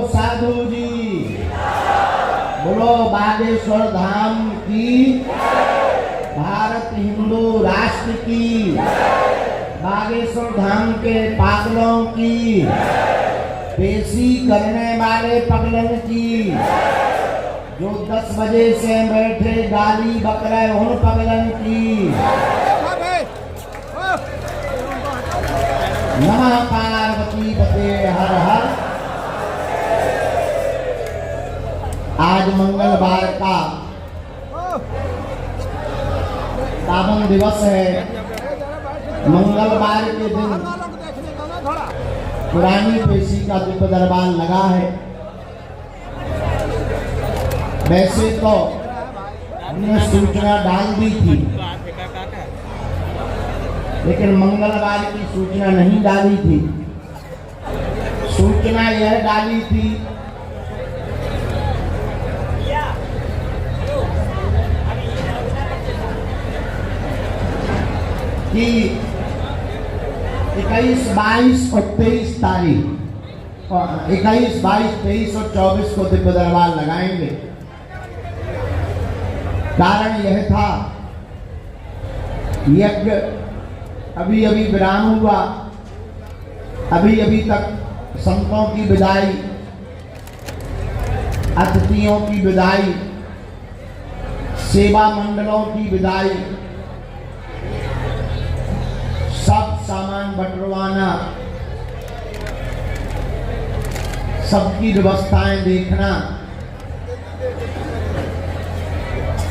साधु जी बोलो बागेश्वर धाम की, भारत हिंदू राष्ट्र की, बागेश्वर धाम के पागलों की, पेशी करने वाले पगलन की, जो 10 बजे से बैठे गाली बक रहे उन पगलन की। नमः पार्वती पते हर हर। आज मंगलवार का पावन दिवस है। मंगलवार के दिन पुरानी पेशी का दिव्य दरबार लगा है। वैसे तो हमने सूचना डाल दी थी, लेकिन मंगलवार की सूचना नहीं डाली थी। सूचना यह डाली थी कि 21, 22 और 23 तारीख, 21, 22, 23 और 24 को दिव्य दरबार लगाएंगे। कारण यह था, यज्ञ अभी अभी विराम हुआ, अभी अभी तक संतों की विदाई, अतिथियों की विदाई, सेवा मंडलों की विदाई, सब सामान बंटवाना, सबकी व्यवस्थाएं देखना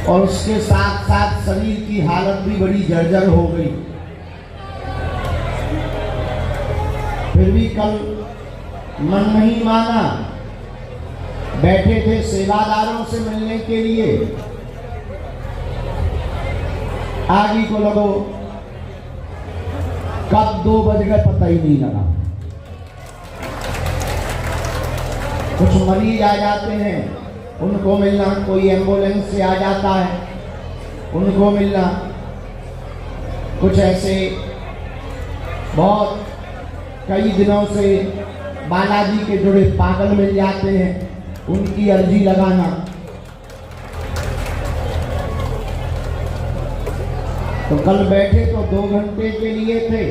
और उसके साथ साथ शरीर की हालत भी बड़ी जर्जर हो गई। फिर भी कल मन नहीं माना, बैठे थे सेवादारों से मिलने के लिए। आगे को लगो कब 2 बज गए पता ही नहीं लगा। कुछ मरीज आ जाते हैं, उनको मिलना, कोई एम्बुलेंस से आ जाता है, उनको मिलना, कुछ ऐसे बहुत कई दिनों से बालाजी के जुड़े पागल मिल जाते हैं, उनकी अर्जी लगाना। तो कल बैठे तो 2 घंटे के लिए थे,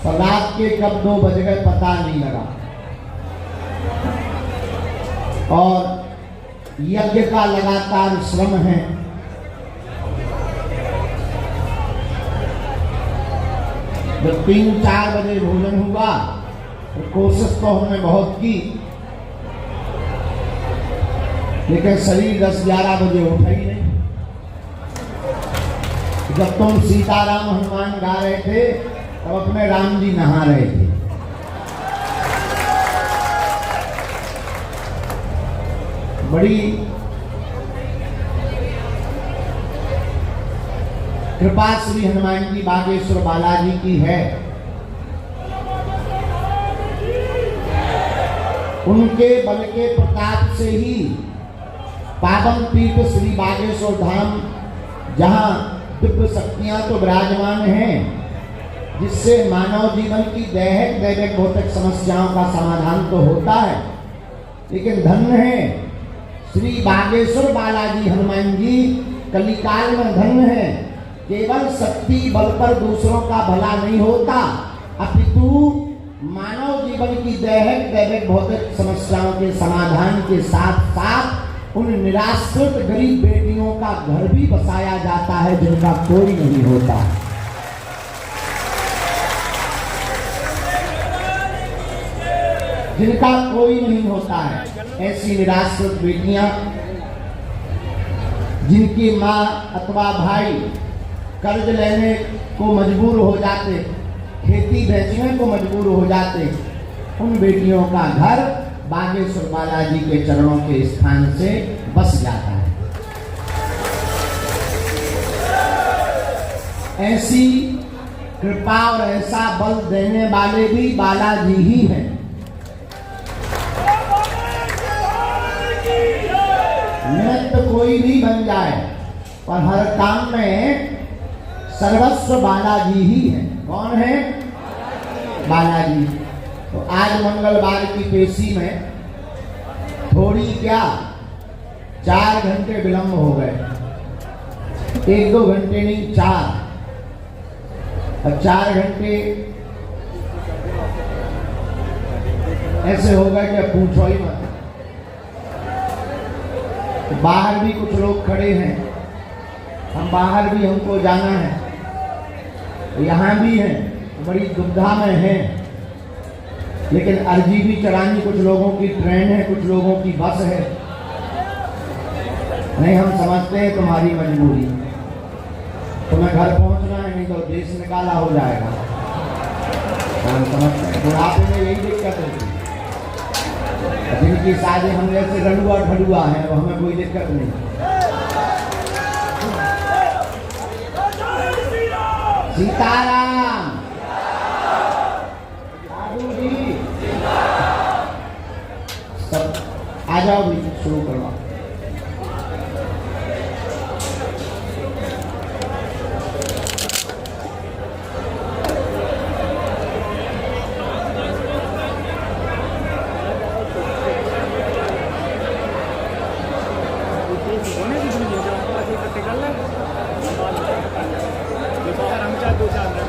तो रात के कब 2 बज गए पता नहीं लगा। और यज्ञ का लगातार श्रम है। जब 3-4 बजे भोजन हुआ तो कोशिश तो हमने बहुत की, लेकिन शरीर 10-11 बजे उठा ही नहीं। जब तुम सीताराम हनुमान गा रहे थे तब अपने राम जी नहा रहे थे। बड़ी कृपा श्री हनुमान जी बागेश्वर बालाजी की है। उनके बल के प्रताप से ही पावन पीठ श्री बागेश्वर धाम, जहां दिव्य शक्तियां तो विराजमान हैं, जिससे मानव जीवन की दैहिक दैविक भौतिक समस्याओं का समाधान तो होता है, लेकिन धन्य है श्री बागेश्वर बालाजी हनुमान जी, कलिकाल में धन्य है। केवल शक्ति बल पर दूसरों का भला नहीं होता, अपितु मानव जीवन की दैहिक दैविक भौतिक समस्याओं के समाधान के साथ साथ उन निराश्रित गरीब बेटियों का घर भी बसाया जाता है, जिनका कोई नहीं होता। जिनका कोई नहीं होता है, ऐसी निराश्रित बेटियां, जिनकी माँ अथवा भाई कर्ज लेने को मजबूर हो जाते, खेती बेचने को मजबूर हो जाते, उन बेटियों का घर बागेश्वर बालाजी के चरणों के स्थान से बस जाता है। ऐसी कृपा और ऐसा बल देने वाले भी बालाजी ही हैं। निमित्त कोई भी बन जाए, पर हर काम में सर्वस्व बालाजी ही है। कौन है? बालाजी। तो आज मंगलवार की पेशी में थोड़ी क्या 4 घंटे विलंब हो गए, 1-2 घंटे नहीं 4। अब 4 घंटे ऐसे हो गए कि पूछो ही मत। बाहर भी कुछ लोग खड़े हैं, हम बाहर भी हमको जाना है, यहाँ भी हैं, बड़ी दुविधा में हैं, लेकिन अर्जी भी चढ़ानी, कुछ लोगों की ट्रेन है, कुछ लोगों की बस है। नहीं, हम समझते हैं तुम्हारी मजबूरी, तुम्हें घर पहुंचना है, नहीं तो देश निकाला हो जाएगा। हम समझते हैं, बुढ़ापे में यही दिक्कत होती है। जिनकी शादी हम जैसे रड़ुआ ढड़ुआ है, तो हमें कोई दिक्कत नहीं। सीताराम, साधु जी, सब आ जाओ भी, शुरू करवाओ।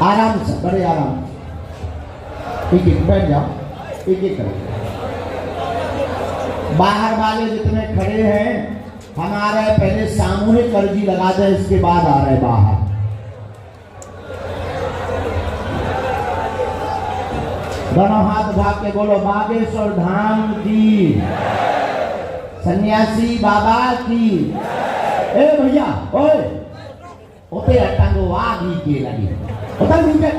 आराम से, बड़े आराम से, एक बैठ जाओ, एक करो। बाहर वाले जितने खड़े हैं, हमारे पहले सामूहिक अर्जी लगा दे, इसके बाद आ रहे बाहर। दोनों हाथ उठा के बोलो, बागेश्वर धाम की, सन्यासी बाबा की। ए भैया, ओए ओते अटंगो आगी के लगी, उतर नीचे,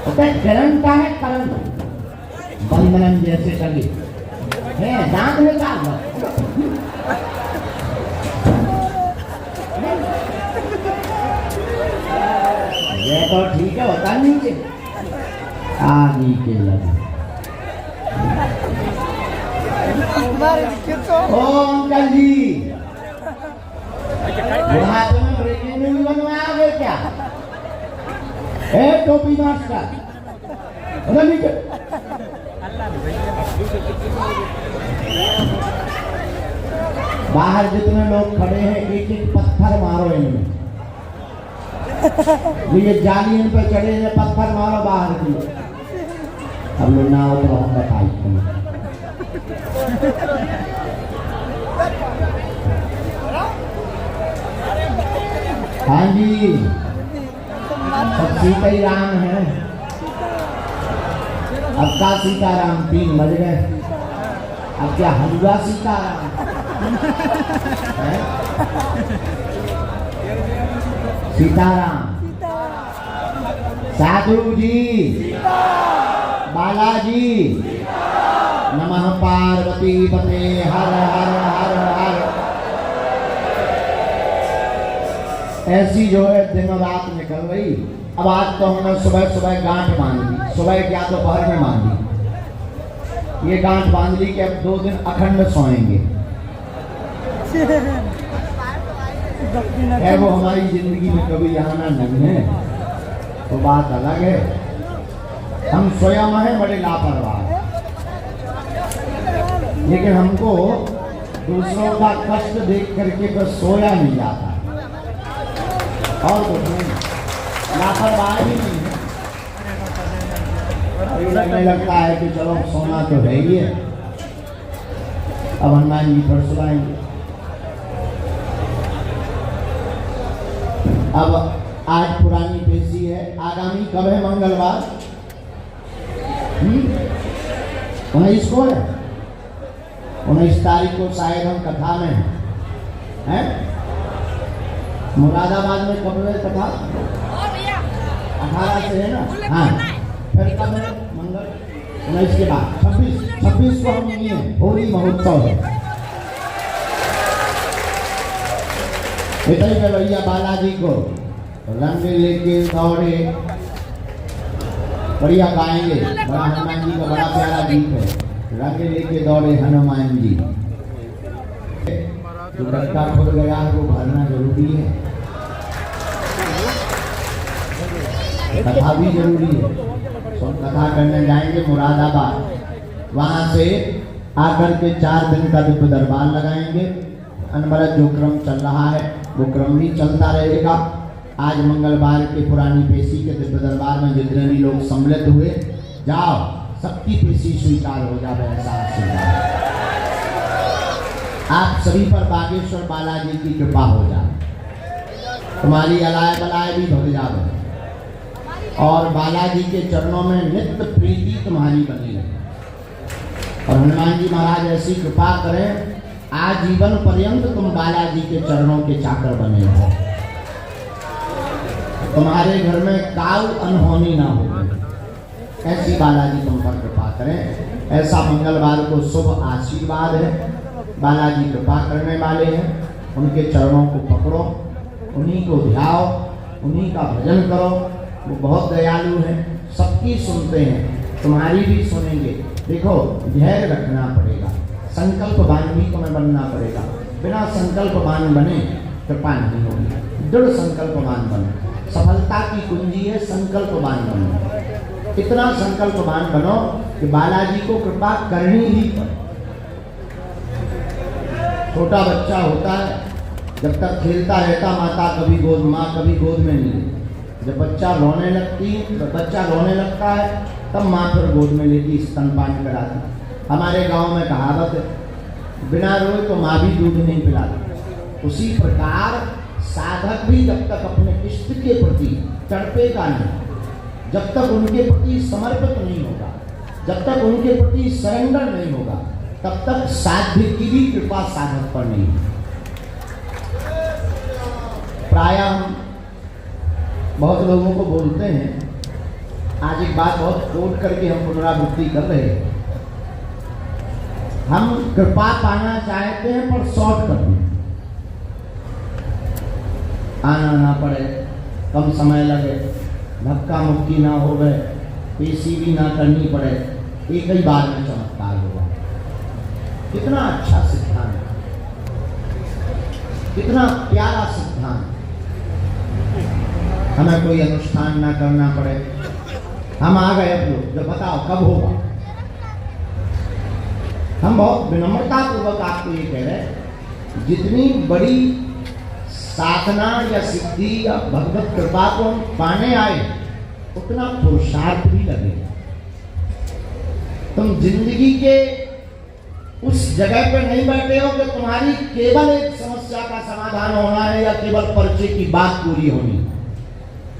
उतर। करण का है, करण बंधन जैसे टंगे है, दांत निकाल लो। ये तो ठीक है, उतर नीचे, आगी के लगी। ओ अंकल जी, बुढ़ापे में ब्रेकिंग न्यूज बनवाओगे क्या? ए टोपी मास्टर, बाहर जितने लोग खड़े हैं, एक एक पत्थर मारो इनमें। ये जाली इन पे चढ़े हैं, पत्थर मारो बाहर की। अब लोग ना हो तो हम बताइए। हाँ जी, सब सीता ही राम है। अब का सीताराम 3 बज गए, अब क्या हलवा सीताराम है? सीताराम, साधु जी, बालाजी, नमः पार्वती पते, हर हर हर हर। ऐसी जो है दिन रात निकल रही। अब आज तो हमने सुबह सुबह गांठ बांध ली, सुबह क्या दोपहर में बांधी। ये गांठ बांध ली कि अब 2 दिन अखंड सोएंगे। है वो हमारी जिंदगी में कभी आना नहीं है, तो बात अलग है। हम स्वयं हैं बड़े लापरवाह, लेकिन हमको दूसरों का कष्ट देख करके बस सोया नहीं जाता, और कुछ नहीं, लापरवाही नहीं है। लगने लगता है कि चलो सोना तो है ही है, अब हनुमान जी पर सुनाएंगे। अब आज पुरानी पेशी है, आगामी कब है? मंगलवार 19 को है, 19 तारीख को शायद हम कथा में हैं। मुरादाबाद में कब है कथा? 18 से है ना? हाँ, फिर कब है? मंगल 19 के बाद 26 को हम ये होली महोत्सव है। इतने में भैया बालाजी को रंग लेके दौड़े, बढ़िया गाएंगे। बड़ा हनुमान जी का बड़ा प्यारा गीत है, रंग लेके दौड़े हनुमान जी। जो गड्ढा खुल गया है वो भरना जरूरी है, कथा भी जरूरी है। तो कथा करने जाएंगे मुरादाबाद, वहां से आकर के 4 दिन का दिव्य दरबार लगाएंगे। अनवरत जो क्रम चल रहा है वो क्रम भी चलता रहेगा। आज मंगलवार के पुरानी पेशी के दिव्य दरबार में जितने भी लोग सम्मिलित हुए, जाओ सबकी पेशी स्वीकार हो जाए, ऐसा आशीर्वाद आप सभी पर बागेश्वर बालाजी की कृपा हो जाए। तुम्हारी अलाय बलाय भी भग जाए और बालाजी के चरणों में नित्य प्रीति तुम्हारी बनी रहे। और हनुमान जी महाराज ऐसी कृपा करें आजीवन पर्यंत तुम बालाजी के चरणों के चाकर बने रहो, तुम्हारे घर में काल अनहोनी ना हो, ऐसी बालाजी तुम पर कृपा करें। ऐसा मंगलवार को शुभ आशीर्वाद है। बालाजी कृपा करने वाले हैं, उनके चरणों को पकड़ो, उन्हीं को ध्याओ, उन्हीं का भजन करो। वो बहुत दयालु हैं, सबकी सुनते हैं, तुम्हारी भी सुनेंगे। देखो धैर्य रखना पड़ेगा, संकल्पवान भी तुम्हें बनना पड़ेगा। बिना संकल्पवान बने कृपा नहीं होगी। दृढ़ संकल्पवान बनो, सफलता की कुंजी है संकल्पवान बनो। इतना संकल्पवान बनो कि बालाजी को कृपा करनी ही पड़े। छोटा बच्चा होता है, जब तक खेलता रहता माता कभी गोद, माँ कभी गोद में नहीं लेती। जब बच्चा रोने लगता है तब माँ फिर गोद में लेती, स्तनपान कराती। हमारे गांव में कहावत है, बिना रोए तो माँ भी दूध नहीं पिलाती। उसी प्रकार साधक भी जब तक अपने इष्ट के प्रति तड़पेगा नहीं, जब तक उनके प्रति समर्पित नहीं होगा, जब तक उनके प्रति सरेंडर नहीं होगा, तब तक साध्य की भी कृपा साधक पर नहीं है। प्रायः हम बहुत लोगों को बोलते हैं, आज एक बात बहुत कोट करके हम पुनरावृत्ति कर रहे हैं, हम कृपा पाना चाहते हैं पर शॉर्टकट में, आना ना पड़े, कम समय लगे, धक्का मुक्की ना हो गए, पेशी भी ना करनी पड़े, एक ही बार में चमत्कार होगा। कितना अच्छा सिद्धांत, कितना प्यारा सिद्धांत। हमें कोई अनुष्ठान ना करना पड़े, हम आ गए अब लोग, जब बताओ कब होगा। हम बहुत विनम्रता पूर्वक आपको ये कह रहे हैं, जितनी बड़ी साधना या सिद्धि या भगवत कृपा को हम पाने आए उतना पुरुषार्थ भी लगेगा। तुम जिंदगी के उस जगह पर नहीं बैठे हो कि तुम्हारी केवल एक समस्या का समाधान होना है या केवल पर्चे की बात पूरी होनी।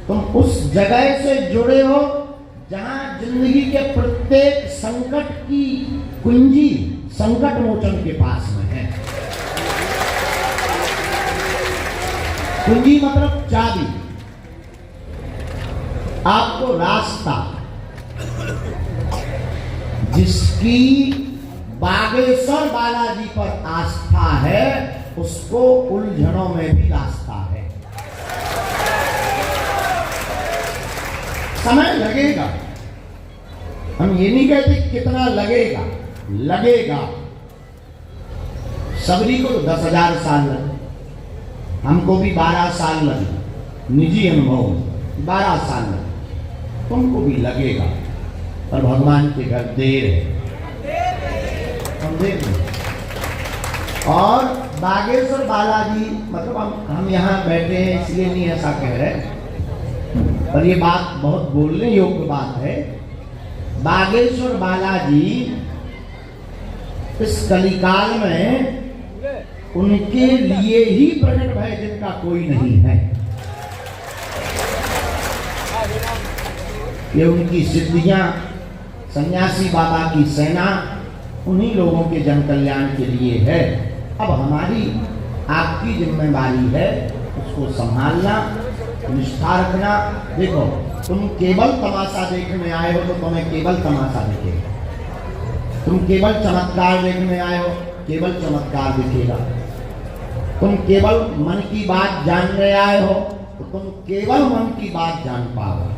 तुम उस जगह से जुड़े हो जहां जिंदगी के प्रत्येक संकट की कुंजी संकट मोचन के पास में है। कुंजी मतलब चाबी, आपको रास्ता। जिसकी बागेश्वर बालाजी पर आस्था है उसको उलझनों में भी रास्ता है। समय लगेगा, हम ये नहीं कहते कितना लगेगा, लगेगा। सबरी को तो 10,000 साल लगे, हमको भी 12 साल लगे, निजी अनुभव 12 साल लगे, तुमको भी लगेगा, पर भगवान के घर देर है, हम देख लें। और बागेश्वर बालाजी मतलब हम यहाँ बैठे हैं इसलिए नहीं ऐसा कह रहे, पर ये बात बहुत बोलने योग्य बात है। बागेश्वर बालाजी इस कलिकाल में उनके लिए ही प्रकट भय जिनका कोई नहीं है। ये उनकी सिद्धियां, सन्यासी बाबा की सेना उन्हीं लोगों के जन कल्याण के लिए है। अब हमारी आपकी जिम्मेदारी है उसको संभालना, निष्ठा रखना। देखो तुम केवल तमाशा देखने आए हो तो तुम्हें केवल तमाशा दिखेगा, तुम केवल चमत्कार देखने आए हो केवल चमत्कार दिखेगा, तुम केवल मन की बात जानने आए हो तो तुम केवल मन की बात जान पाओगे।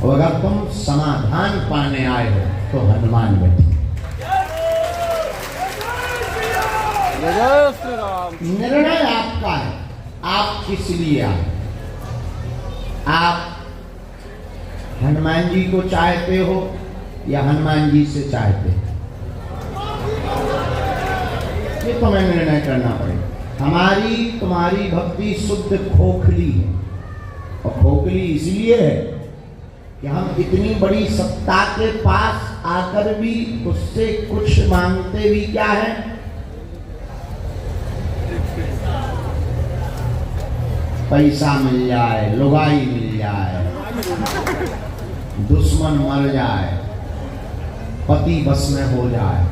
और अगर तुम समाधान पाने आए हो तो हनुमान बैठे। निर्णय आपका है, आप किस लिए आए। आप हनुमान जी को चाहते हो या हनुमान जी से चाहते हो। ये तुम्हें निर्णय करना पड़ेगा। हमारी तुम्हारी भक्ति शुद्ध खोखली है, और खोखली इसलिए है कि हम इतनी बड़ी सत्ता के पास आकर भी उससे कुछ मांगते भी क्या है? पैसा मिल जाए, लुगाई मिल जाए, दुश्मन मर जाए, पति बस में हो जाए,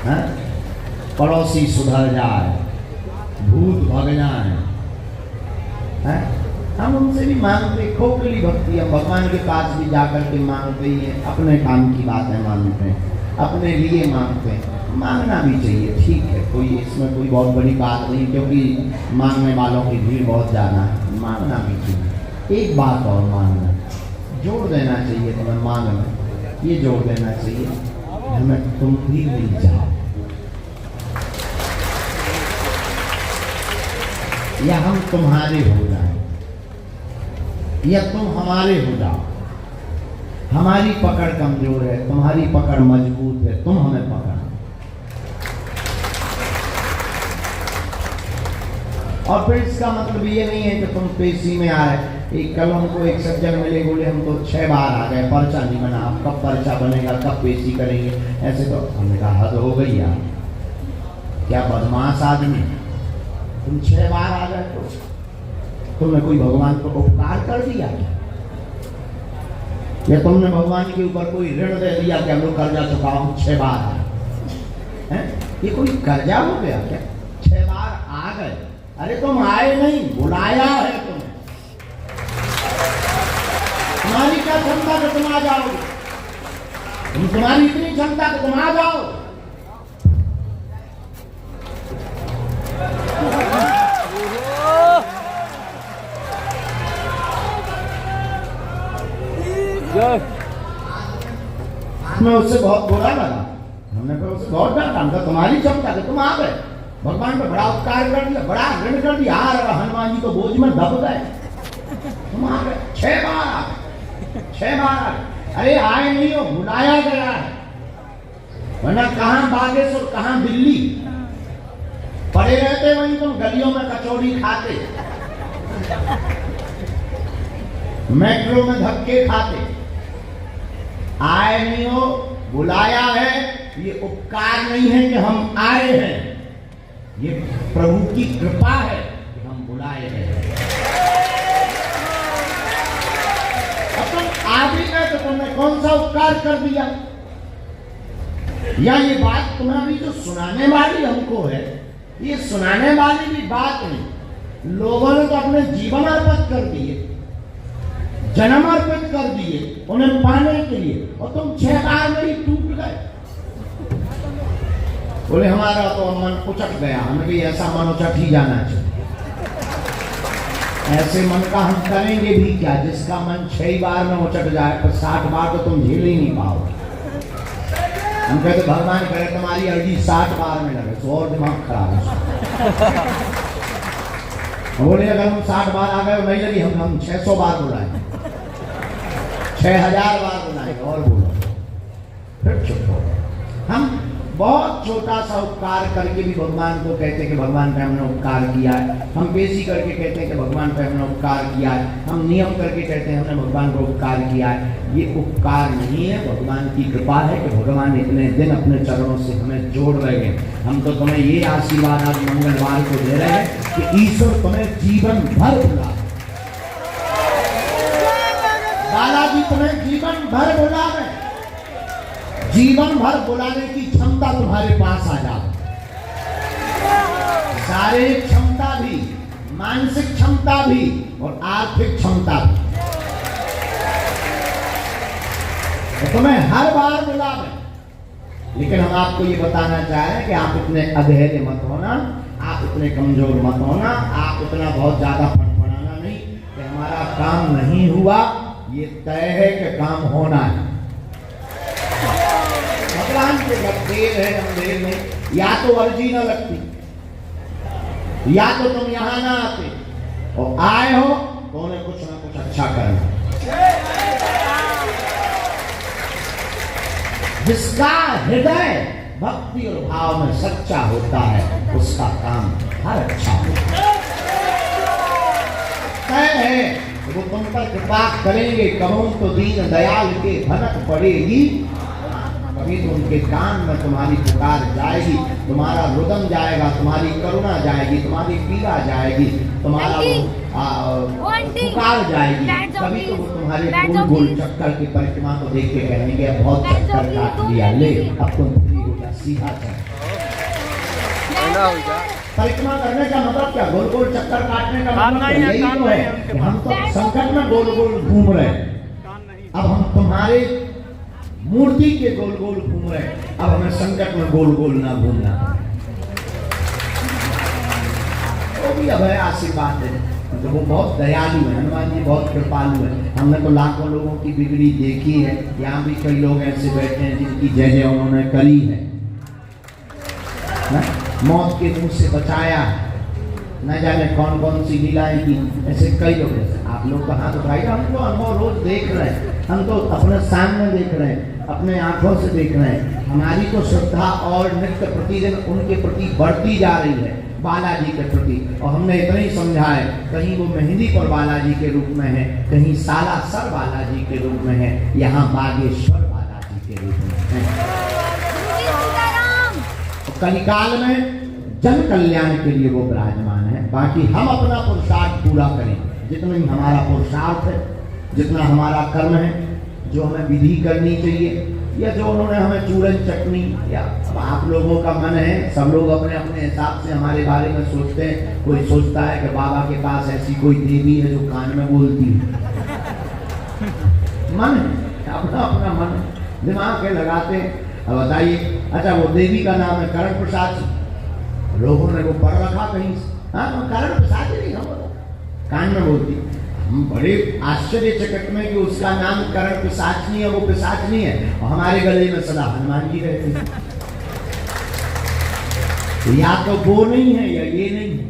है? पड़ोसी सुधर जाए, भूत भग जाए, है? हम उनसे भी मांगते, खोखली भक्ति। हम भगवान के पास भी जाकर के मांगते ही हैं, अपने काम की बातें मांगते हैं, अपने लिए मांगते हैं। मांगना भी चाहिए, ठीक है, कोई इसमें कोई बहुत बड़ी बात नहीं, क्योंकि मांगने वालों की भीड़ बहुत ज़्यादा है। मांगना भी चाहिए। एक बात और मांगना, जोड़ देना चाहिए तुम्हें मांगना, ये जोड़ देना चाहिए, हमें तुम भी मिल जाओ, या हम तुम्हारे हो जाए, या तुम हमारे हो जाओ। हमारी पकड़ कमजोर है, तुम्हारी पकड़ मजबूत है, तुम हमें पकड़। और फिर इसका मतलब ये नहीं है कि तुम पेशी में आए। एक कल हमको एक सज्जन मिले, बोले हम तो 6 बार आ गए, पर्चा नहीं बना, अब कब पर्चा बनेगा, कब पेशी करेंगे? ऐसे तो हमने कहा हद हो गई यार, क्या बदमाश आदमी, तुम 6 बार आ गए तो तुमने कोई भगवान को उपकार कर दिया क्या? या तुमने भगवान के ऊपर कोई ऋण दे दिया कि हम लोग कर्जा चुकाओ, 6 बार आए? ये कोई कर्जा हो गया क्या? 6 बार आ गए, अरे तुम आए नहीं, बुलाया है तुम्हें। तुम्हारी क्या क्षमता कि तुम आ जाओगे? तुम्हारी इतनी क्षमता कि तुम आ जाओ? मैं उससे बहुत बुरा लगा, हमने फिर उससे बहुत डांटा। तुम्हारी क्षमता कि तुम आ गए, भगवान पे बड़ा उपकार कर दिया, बड़ा ऋण कर दिया, हनुमान जी तो बोझ में दब गए, तुम आ गए। 6 बार आ गए, 6 बार आ गए। अरे आए नहीं हो, बुलाया गया है, वरना कहाँ बागेश्वर, कहाँ दिल्ली, पड़े रहते वहीं तुम गलियों में कचौड़ी खाते, मेट्रो में धक्के खाते। आए नहीं हो, बुलाया है, ये उपकार नहीं है कि हम आए हैं, ये प्रभु की कृपा है कि हम बुलाए हैं। अब तुम आ भी गए तो तुमने कौन सा उपकार कर दिया? या ये बात तुम्हारी जो सुनाने वाली हमको है, ये सुनाने वाली भी बात नहीं। लोगों ने तो अपने जीवन अर्पित कर दिए, जन्म अर्पित कर दिए उन्हें पाने के लिए, और तुम 6 बार में ही टूट गए। बोले हमारा तो मन उचट गया, हमें भी ऐसा मन उचट ही जाना चाहिए। ऐसे मन का हम करेंगे भी क्या, जिसका मन 6 बार में उचट जाए, पर 60 बार तो तुम झेल ही नहीं पाओगे। हम कहते भगवान करे तुम्हारी अर्जी 60 बार में लगे तो और दिमाग खराब है। बोले अगर हम 60 बार आ गए नहीं लगी, हम 600 बार बुलाएंगे, 6000 बार बुलाएंगे, और बोलो फिर चुप हो। हम बहुत छोटा सा उपकार करके भी भगवान को कहते हैं कि भगवान पे हमने उपकार किया है। हम पेशी करके कहते हैं कि भगवान पे हमने उपकार किया है। हम नियम करके कहते हैं हमने भगवान को उपकार किया है। ये उपकार नहीं है, भगवान की कृपा है कि भगवान इतने दिन अपने चरणों से हमें जोड़ रहे हैं। हम तो तुम्हें ये आशीर्वाद आज मंगलवार को दे रहे हैं कि ईश्वर तुम्हें जीवन भर बुला, बालाजी तुम्हें जीवन भर बुला रहे, जीवन भर बुलाने की क्षमता तुम्हारे पास आ जाए। शारीरिक क्षमता भी, मानसिक क्षमता भी, और आर्थिक क्षमता भी, तो तुम्हें हर बार बुलावे। लेकिन हम आपको ये बताना चाह रहे हैं कि आप इतने अधैर्य मत होना, आप इतने कमजोर मत होना, आप इतना बहुत ज्यादा फड़फड़ाना नहीं कि हमारा काम नहीं हुआ। ये तय है कि काम होना है। भगवान के जब देर है, हम देर में या तो अर्जी न लगती, या तो तुम यहां ना आते, और आए हो तो उन्हें कुछ ना कुछ अच्छा करना। जिसका हृदय भक्ति और भाव में सच्चा होता है उसका काम हर अच्छा होता है। वो तुम पर कृपा करेंगे, कहो तो दीन दयाल के भनक पड़ेगी, कभी तो उनके कान में तुम्हारी पुकार जाएगी, तुम्हारा रुदन जाएगा, तुम्हारी करुणा जाएगी, तुम्हारी पीड़ा जाएगी, तुम्हारा पुकार जाएगी। कभी तो वो तुम्हारे गोल गोल चक्कर की परिक्रमा को देख के कहेंगे बहुत चक्कर काट लिया, ले अब तुम फ्री हो जा, सीधा चल। परिक्रमा करने का मतलब क्या? गोल गोल चक्कर काटने का मतलब यही तो है। हम तो संकट में गोल गोल घूम रहे हैं, अब हम तुम्हारे मूर्ति के गोल गोल घूम रहे हैं, अब हमें संकट में गोल गोल ना घूमना। वो भी अब है आशीर्वाद है, तो वो बहुत दयालु है, हनुमान जी बहुत कृपालु है। हमने तो लाखों लोगों की बिगड़ी देखी है, यहाँ भी कई लोग ऐसे बैठे हैं जिनकी जय जय उन्होंने करी है ना? मौत के मुंह से बचाया है, न जाने कौन कौन सी लीलाएं की। ऐसे कई लोग हैं, आप लोग तो हाथ उठाइए, हम तो अनुभव रोज देख रहे हैं, हम तो अपने सामने देख रहे हैं, अपने आंखों से देख रहे हैं। हमारी तो श्रद्धा और नित्य प्रतिदिन उनके प्रति बढ़ती जा रही है, बालाजी के प्रति। और हमने इतना ही समझा है, कहीं वो मेहंदी पर बालाजी के रूप में है, कहीं सालासर बालाजी के रूप में है, यहाँ बागेश्वर बालाजी के रूप में है। कलिकाल में जन कल्याण के लिए वो विराजमान है। बाकी हम अपना पुरुषार्थ पूरा करें, जितना ही हमारा पुरुषार्थ है, जितना हमारा कर्म है, जो हमें विधि करनी चाहिए, या जो उन्होंने हमें चूरन चटनी, या आप लोगों का मन है, सब लोग अपने अपने हिसाब से हमारे बारे में सोचते हैं। कोई सोचता है कि बाबा के पास ऐसी कोई देवी है जो कान में बोलती है, मन है, अपना अपना मन दिमाग के लगाते हैं। अब बताइए, अच्छा वो देवी का नाम है करण प्रसाद, लोगों ने वो पढ़ रखा कहीं, हाँ करण प्रसाद नहीं, हम कान में बोलती। हम बड़े आश्चर्यचकित में कि उसका नाम करण पिशाचनी है, वो पिशाचनी है, और हमारे गले में सदा हनुमान जी रहते हैं। तो या तो वो नहीं है या ये नहीं है,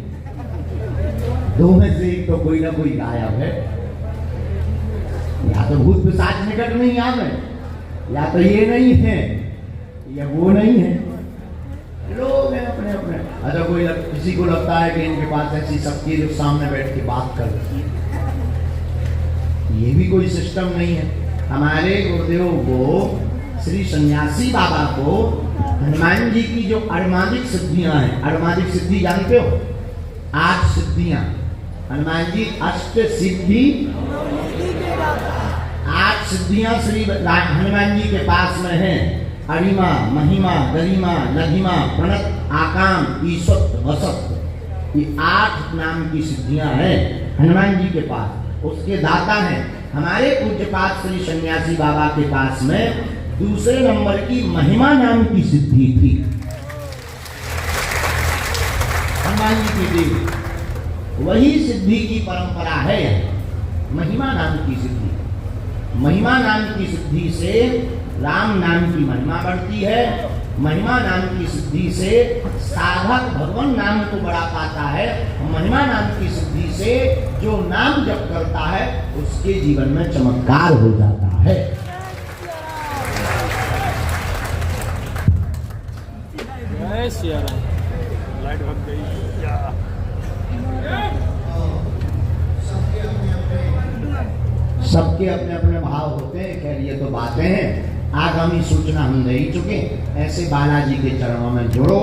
दो में से एक तो कोई ना कोई गायब है। या तो भूत पिशाच निकट नहीं आ गए, या तो ये नहीं है या वो नहीं है। लोग हैं अपने अपने। अच्छा कोई किसी को लगता है कि इनके पास ऐसी शक्ति जो सामने बैठ के बात कर रही है, ये भी कोई सिस्टम नहीं है। हमारे गुरुदेव को, श्री सन्यासी बाबा को, हनुमान जी की जो अड़मादिक सिद्धियां हैं, अड़मादिक सिद्धि जानते हो? 8 सिद्धियां, हनुमान जी अष्ट सिद्धि, 8 सिद्धियां श्री हनुमान जी के पास में हैं। अरिमा, महिमा, गरिमा, लघिमा, प्रणत, आकाम, ईश्वत, वसत, ये 8 नाम की सिद्धियां हैं हनुमान जी के पास। उसके दाता हैं हमारे पूज्यपाद श्री सन्यासी बाबा के पास में दूसरे नंबर की महिमा नाम की सिद्धि थी। हनुमान जी की देवी, वही सिद्धि की परंपरा है, महिमा नाम की सिद्धि। महिमा नाम की सिद्धि से राम नाम की महिमा बढ़ती है, महिमा नाम की सिद्धि से साधक भगवान नाम को बढ़ा पाता है, महिमा नाम की सिद्धि से जो नाम जप करता है उसके जीवन में चमत्कार हो जाता है। लाइट भाग गई। सबके अपने अपने भाव होते हैं, खैर ये तो बातें हैं, आगामी सूचना हम दे ही चुके। ऐसे बालाजी के चरणों में जुड़ो,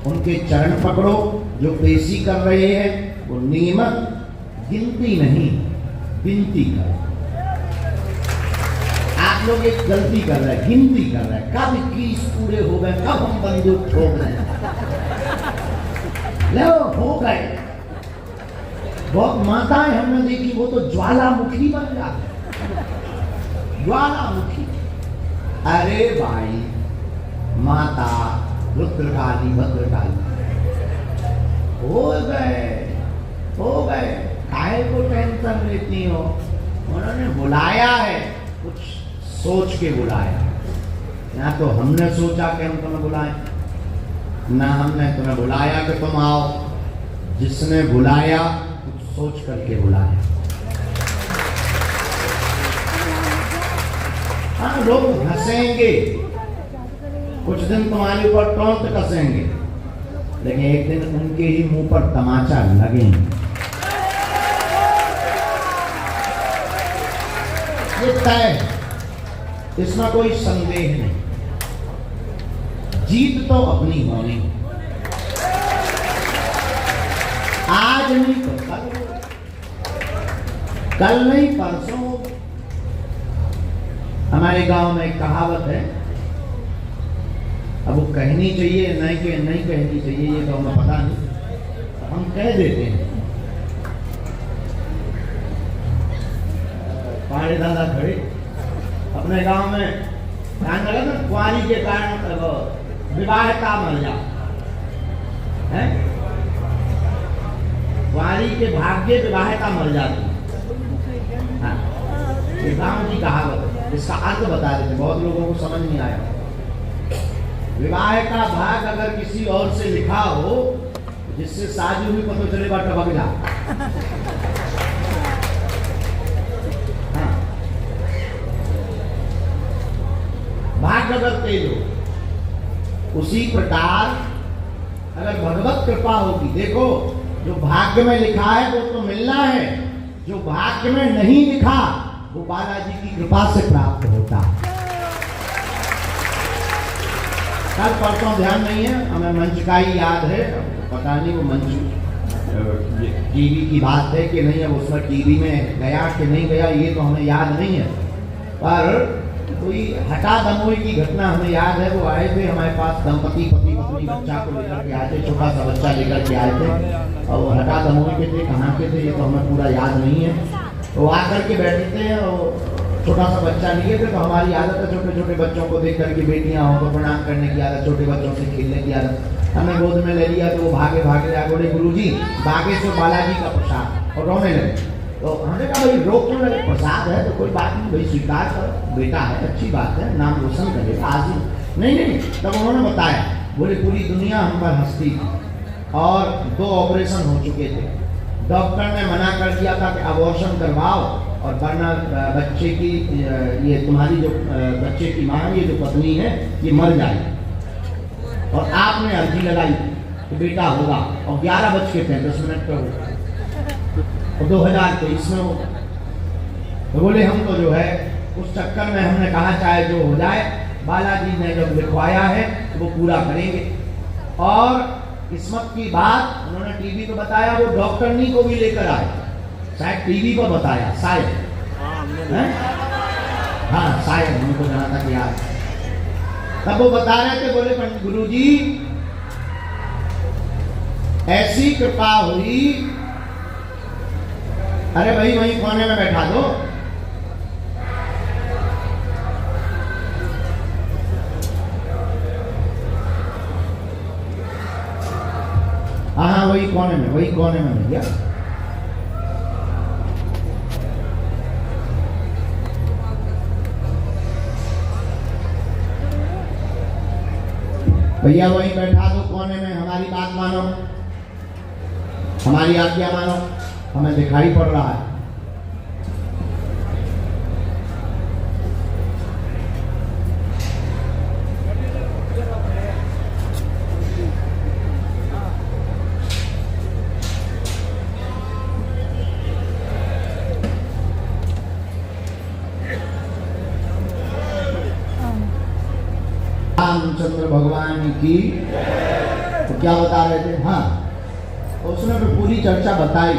उनके चरण पकड़ो, जो पेशी कर रहे हैं वो नियमित गिनती नहीं विनती करो। आप लोग एक गलती कर रहे हैं, गिनती कर रहे हैं, कब 21 पूरे हो गए, कब हम बंदूक ठोक रहे हैं। लो हो गए। बहुत माताएं हमने देखी, वो तो ज्वालामुखी बन जाती, ज्वालामुखी। अरे भाई, माता रुद्रकाली भद्रकाली हो गए, काहे को टेंशन लेती हो? उन्होंने बुलाया है, कुछ सोच के बुलाया, ना तो हमने सोचा कि हम तुम्हें बुलाएं, ना हमने तुम्हें बुलाया कि तुम आओ। जिसने बुलाया कुछ सोच करके बुलाया। हाँ, लोग हंसेंगे, कुछ दिन तुम्हारे ऊपर टोंट कसेंगे, लेकिन एक दिन उनके ही मुंह पर तमाचा लगेंगे। ये तय है, इसमें कोई संदेह नहीं। जीत तो अपनी होनी, आज नहीं तो कल नहीं परसों। हमारे गांव में एक कहावत है, अब वो कहनी चाहिए नहीं कि नहीं कहनी चाहिए ये तो हमें पता नहीं, हम कह देते हैं। पाड़े दादा खड़े अपने गांव में ध्यान लगा ना, कुंवारी के कारण विवाहिता मर जा है, कुंवारी के भाग्य विवाहिता मर जाती। हाँ, गांव की कहावत है, इसका अर्थ बता देते, बहुत लोगों को समझ नहीं आया। विवाह का भाग अगर किसी और से लिखा हो, जिससे शादी हुई पता चले बात टपक जा। हाँ, भाग अगर तेज हो, उसी प्रकार अगर भगवत कृपा होगी, देखो जो भाग्य में लिखा है वो तो मिलना है, जो भाग्य में नहीं लिखा वो बालाजी की कृपा से प्राप्त होता है। कल परसों ध्यान नहीं है, हमें मंच का ही याद है, पता नहीं वो मंच टीवी की बात है कि नहीं, अब उसमें टीवी में गया कि नहीं गया ये तो हमें याद नहीं है, और कोई हटा दमोई की घटना हमें याद है। वो आए थे हमारे पास, दंपति पति पत्नी बच्चा को लेकर के आए थे, छोटा सा बच्चा लेकर के आए थे, और वो हटा दमोई के थे, कहाँ के थे ये तो हमें पूरा याद नहीं है। वो आकर के बैठे थे और छोटा सा बच्चा लिए थे, तो हमारी आदत है छोटे छोटे बच्चों को देख करके, बेटियां हो तो प्रणाम करने की आदत, छोटे बच्चों से खेलने की आदत। हमने गोद में ले लिया तो वो भागे भागे आ बोले गुरुजी बागेश्वर बालाजी का प्रसाद, और रोने लगे। तो हमने कहा भाई रोक क्यों लगे, प्रसाद है तो कोई बात नहीं भाई, स्वीकार करो, बेटा है अच्छी बात है, नाम रोशन करेगा आज ही। नहीं, तब उन्होंने बताया, बोले पूरी दुनिया हम पर हंसती थी और 2 ऑपरेशन हो चुके थे, डॉक्टर ने मना कर दिया था कि अबॉर्शन करवाओ, और वरना बच्चे की, ये तुम्हारी जो बच्चे की माँ, ये जो पत्नी है ये मर जाएगी, और आपने अर्जी लगाई कि बेटा होगा, और 11:35 पर होगा, और 2023 में होगा। तो बोले हम तो जो है उस चक्कर में हमने कहा चाहे जो हो जाए, बालाजी ने जब लिखवाया है तो वो पूरा करेंगे। और किस्मत की बात उन्होंने टीवी पर बताया, वो डॉक्टरनी को भी लेकर आए, शायद टीवी पर बताया, शायद हाँ शायद, हमको जहाँ तक याद। तब वो बता रहे थे, बोले पंडित गुरुजी ऐसी कृपा हुई, अरे भाई वहीं कोने में बैठा दो, हाँ वही कोने में भैया। भैया वहीं बैठा दो कोने में, हमारी बात मानो, हमारी आज्ञा मानो, हमें दिखाई पड़ रहा है। रामचंद्र भगवान की। तो क्या बता रहे थे, हाँ तो उसने फिर पूरी चर्चा बताई।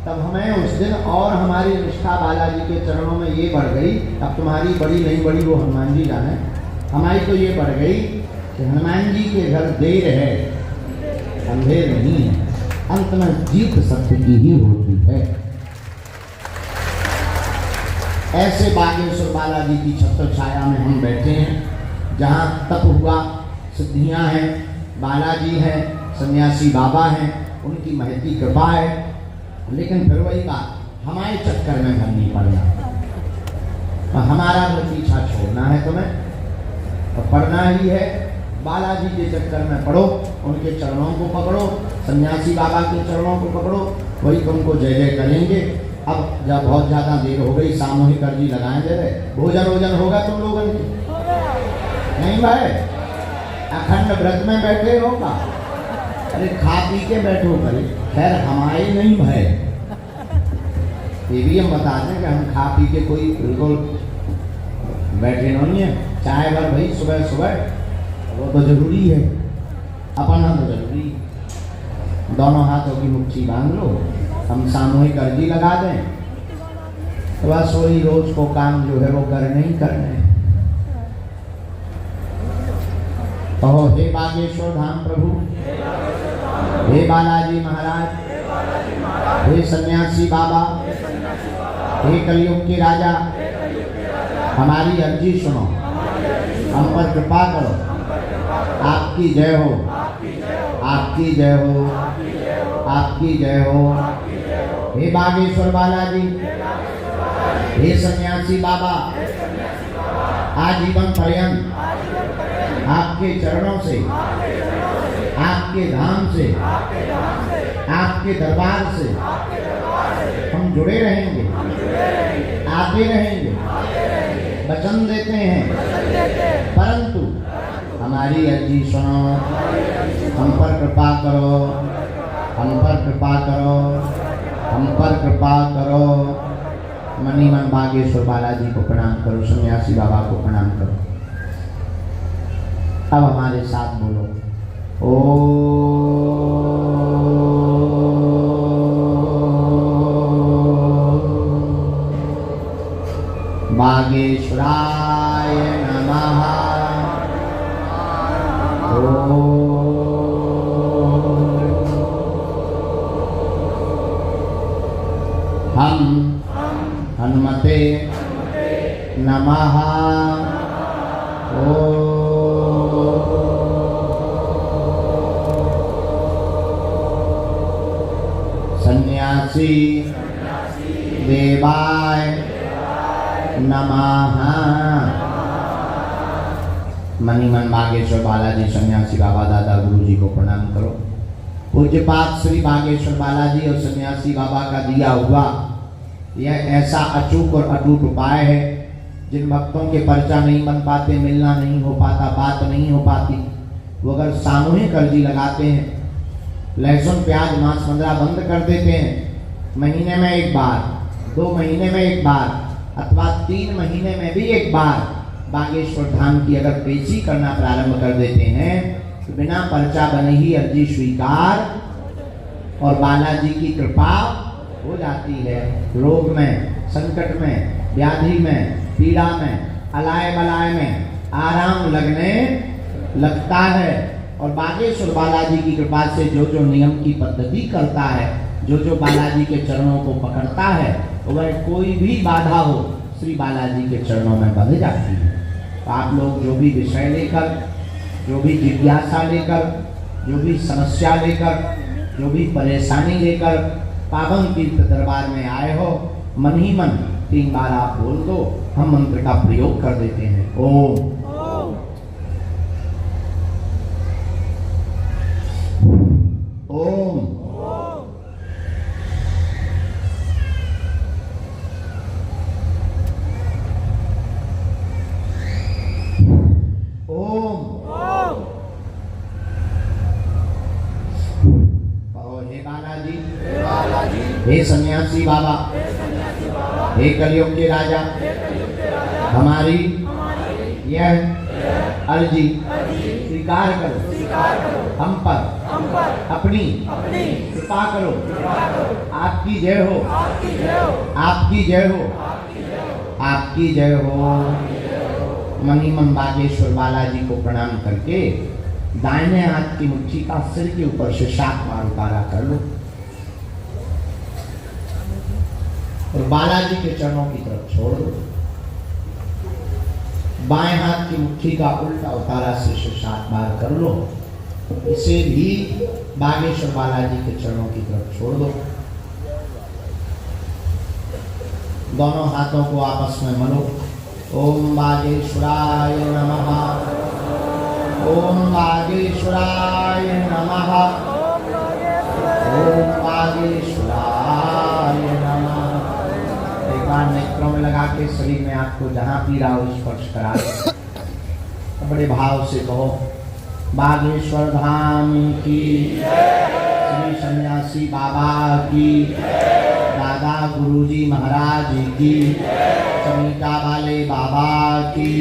तब हमें उस दिन और हमारी निष्ठा बालाजी के चरणों में ये बढ़ गई, अब तुम्हारी बड़ी नहीं बड़ी वो हनुमान जी जाने, हमारी तो ये बढ़ गई कि हनुमान जी के घर देर है अंधेर नहीं है, अंत में जीत सत्य की ही होती है। ऐसे बागेश्वर बालाजी की छत्र छाया में हम बैठे हैं, जहाँ तप हुआ, सिद्धियाँ हैं, बालाजी हैं, सन्यासी बाबा हैं, उनकी महती कृपा है। लेकिन फिर वही बात, हमारे चक्कर में घर नहीं पड़ना, और हमारा तो पीछा छोड़ना है तुम्हें, और पढ़ना ही है। बालाजी के चक्कर में पढ़ो, उनके चरणों को पकड़ो, सन्यासी बाबा के चरणों को पकड़ो, वही तुमको जय जय करेंगे। अब जब बहुत ज़्यादा देर हो गई, सामूहिक अर्जी लगाए दे रहे, भोजन वोजन होगा तुम लोगों की नहीं भाई, अखंड व्रत में बैठे हो का? अरे खा पी के बैठो करे। खैर हमारे नहीं भय, ये भी हम बता दें कि हम खा पी के कोई बिल्कुल बैठे नहीं है। चाय भर भाई सुबह सुबह वो तो जरूरी है, अपना तो जरूरी है। दोनों हाथों की मुट्ठी बांध लो, हम सामूहिक अर्जी लगा दें तो बस वही रोज को काम जो है वो करने ही करने हैं। तो हे बागेश्वर धाम प्रभु, हे बालाजी महाराज, हे सन्यासी बाबा, हे कलयुग के राजा, हमारी अर्जी सुनो, हम पर कृपा करो। आपकी जय हो, आपकी जय हो, आपकी जय हो। हे बागेश्वर बालाजी, हे सन्यासी बाबा, आजीवन पर्यंत आपके चरणों से, आपके धाम से, आपके दरबार से हम जुड़े रहेंगे, आते रहेंगे, वचन देते हैं। परंतु हमारी अर्जी सुनो, हम पर कृपा करो, हम पर कृपा करो, हम पर कृपा करो। मनी मन बागेश्वर बालाजी को प्रणाम करो, सन्यासी बाबा को प्रणाम करो। अब हमारे साथ बोलो, ओ बागेश्वराय नमः। हम हनुमते नमः। सन्यासी देवाय नमः। मनी मन बागेश्वर बालाजी सन्यासी बाबा दादा गुरु जी को प्रणाम करो। पूज्यपात श्री बागेश्वर बालाजी और सन्यासी बाबा का दिया हुआ यह ऐसा अचूक और अटूट उपाय है, जिन भक्तों के पर्चा नहीं बन पाते, मिलना नहीं हो पाता, बात नहीं हो पाती, वो अगर सामूहिक अर्जी लगाते हैं, लहसुन प्याज मांस मंद्रा बंद कर देते हैं, महीने में एक बार, 2 महीने में एक बार अथवा 3 महीने में भी एक बार बागेश्वर धाम की अगर पेशी करना प्रारंभ कर देते हैं तो बिना पर्चा बने ही अर्जी स्वीकार और बालाजी की कृपा हो जाती है। रोग में, संकट में, व्याधि में, पीड़ा में, अलाय बलाय में आराम लगने लगता है। और बागेश्वर बालाजी की कृपा से जो जो नियम की पद्धति करता है, जो जो बालाजी के चरणों को पकड़ता है, वह कोई भी बाधा हो श्री बालाजी के चरणों में बंध जाती है। तो आप लोग जो भी विषय लेकर, जो भी जिज्ञासा लेकर, जो भी समस्या लेकर, जो भी परेशानी लेकर पावन तीर्थ दरबार में आए हो, मन ही मन 3 बार आप बोल दो, हम मंत्र का प्रयोग कर देते हैं। ओम ओम ओम। हे बालाजी, हे सन्यासी बाबा, हे कलयुग के राजा, हमारी यह अर्जी स्वीकार करो, हम पर अपनी कृपा करो। आपकी जय हो, आपकी जय हो, आपकी जय हो। मनी मन बागेश्वर बालाजी को प्रणाम करके दाहिने हाथ की मुट्ठी का सिर के ऊपर से 7 बार उतारा कर लो और बालाजी के चरणों की तरफ छोड़ दो। बाएं हाथ की मुट्ठी का उल्टा उतारा सिर से 7 बार कर लो, इसे भी बागेश्वर बालाजी के चरणों की तरफ छोड़ दो। दोनों हाथों को आपस में मलो। ओम बागेश्वराय नमः, ओम बागेश्वराय नमः, ओम बागेश्वराय नमः। एक बार नेत्रों में लगा के शरीर में आपको जहाँ पीड़ा हो स्पर्श करा, बड़े भाव से कहो, बागेश्वर धाम की, श्री सन्यासी बाबा की, दादा गुरुजी महाराज की, चमीटा वाले बाबा की।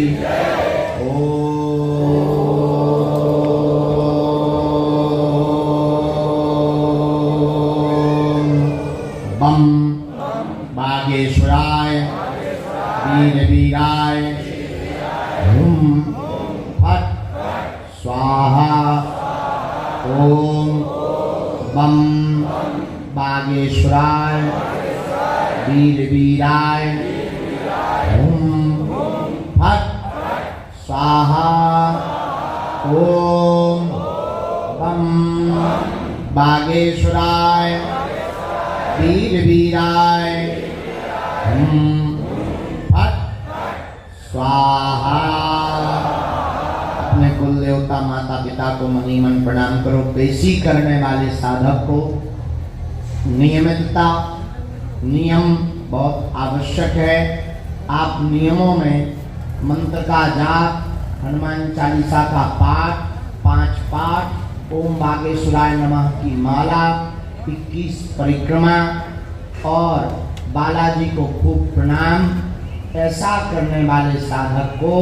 बम बागेश्वराय वीर वीराय हुम फट स्वाहा। ओम बम बागेश्वराय वीर वीराय हुम फट स्वाहा। ओम बम बागेश्वराय वीर वीराय फट स्वाहा। अपने कुल देवता माता पिता को मनीमन प्रणाम करो। पेशी करने वाले साधक को नियमितता, नियम बहुत आवश्यक है। आप नियमों में मंत्र का जाप, हनुमान चालीसा का पाठ, 5 पाठ, ओम बागेश्वराय नमः की माला, 21 परिक्रमा और बालाजी को खूब प्रणाम, ऐसा करने वाले साधक को,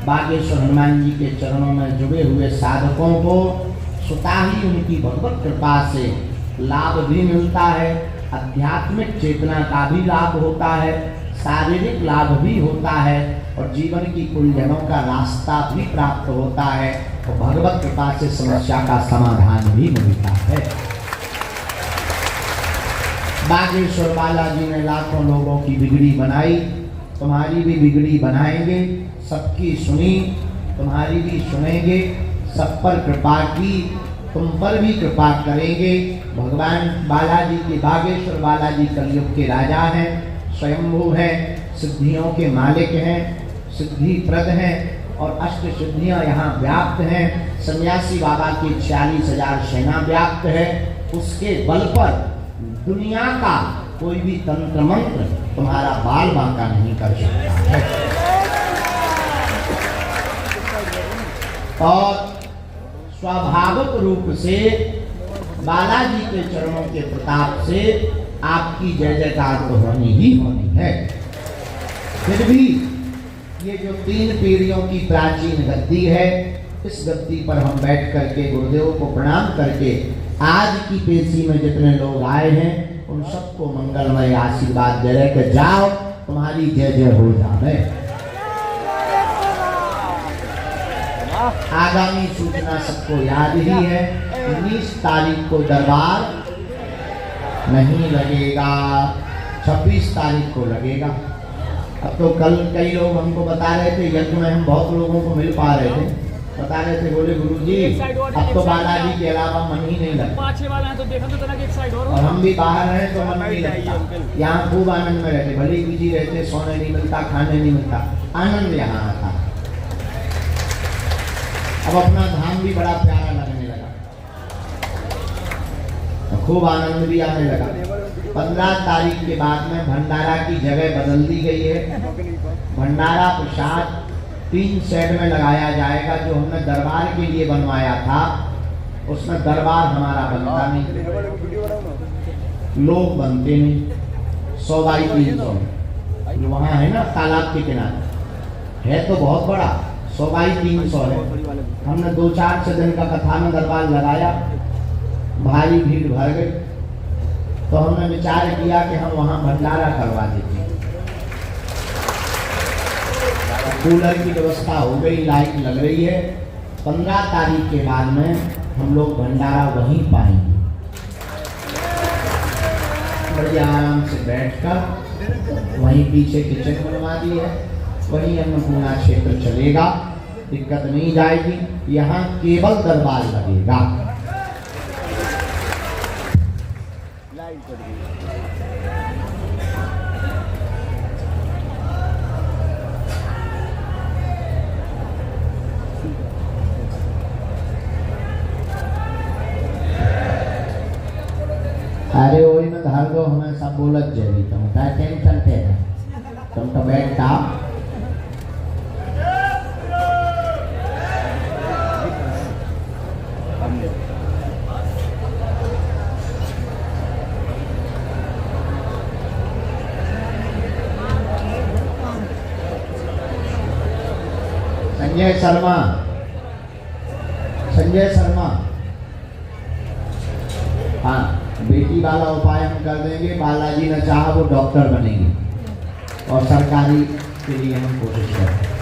बागेश्वर हनुमान जी के चरणों में जुड़े हुए साधकों को स्वतः ही उनकी भगवत कृपा से लाभ भी मिलता है। आध्यात्मिक चेतना का भी लाभ होता है, शारीरिक लाभ भी होता है और जीवन की उलझनों का रास्ता भी प्राप्त होता है और भगवत कृपा से समस्या का समाधान भी मिलता है। बागेश्वर बालाजी ने लाखों लोगों की बिगड़ी बनाई, तुम्हारी भी बिगड़ी बनाएंगे। सबकी सुनी, तुम्हारी भी सुनेंगे। सब पर कृपा की, तुम पर भी कृपा करेंगे। भगवान बालाजी के, बागेश्वर बालाजी कलयुग के राजा हैं, स्वयंभू हैं, सिद्धियों के मालिक हैं, सिद्धि प्रद हैं और अष्ट सिद्धियां यहाँ व्याप्त हैं। सन्यासी बाबा की 46,000 सेना व्याप्त है। उसके बल पर दुनिया का कोई भी तंत्र मंत्र तुम्हारा बाल बांका नहीं कर सकता है। और स्वाभाविक रूप से बालाजी के चरणों के प्रताप से आपकी जय जयकार तो होनी ही होनी है। फिर भी ये जो 3 पीढ़ियों की प्राचीन गद्दी है, इस गद्दी पर हम बैठ करके गुरुदेव को प्रणाम करके आज की पेशी में जितने लोग आए हैं उन सबको मंगलमय आशीर्वाद दे रहे कि जाओ तुम्हारी जय जय हो जाए। आगामी सूचना सबको याद ही है, 19 तारीख को दरबार नहीं लगेगा, 26 तारीख को लगेगा। अब तो कल कई लोग हमको बता रहे थे, यज्ञ में हम बहुत लोगों को मिल पा रहे थे, बता रहे थे, बोले गुरुजी अब तो बालाजी के अलावा मन ही नहीं लगता। और हम भी बाहर हैं तो मन नहीं लगता। यहाँ खूब आनंद में रहते, भले ही बिजी रहते, सोने नहीं मिलता, खाने नहीं मिलता, आनंद यहाँ आता। अब अपना धाम भी बड़ा प्यारा लगने लगा, खूब आनंद भी आने लगा। 15 तारीख के बाद में भंडारा की जगह बदल दी गई है। भंडारा प्रसाद 3 सेट में लगाया जाएगा। जो हमने दरबार के लिए बनवाया था उसमें दरबार हमारा बनता नहीं, लोग बनते नहीं। 100 बाई 300 जो वहाँ है ना तालाब के किनारे, है तो बहुत बड़ा, 100 बाई 300 है। हमने 2-4 दिन का कथा में दरबार लगाया, भारी भीड़ भर गई, तो हमने विचार किया कि हम वहाँ भंडारा करवा देते हैं। कूलर की व्यवस्था हो गई, लाइट लग रही है। 15 तारीख के बाद में हम लोग भंडारा वहीं पाएंगे। बड़ी आराम से बैठकर, वहीं पीछे किचन बनवा दी है, वहीं अन्नपूर्णा क्षेत्र चलेगा, दिक्कत नहीं जाएगी। यहाँ केवल दरबार लगेगा। अरे वही में धर दो, हमें सब बोलत जाएगी, तुम क्या टेंशन थे, तुम तो बैठता। संजय शर्मा, संजय शर्मा। हाँ, बेटी वाला उपाय हम कर देंगे। बालाजी ने चाहा वो डॉक्टर बनेंगे और सरकारी के लिए हम कोशिश करें।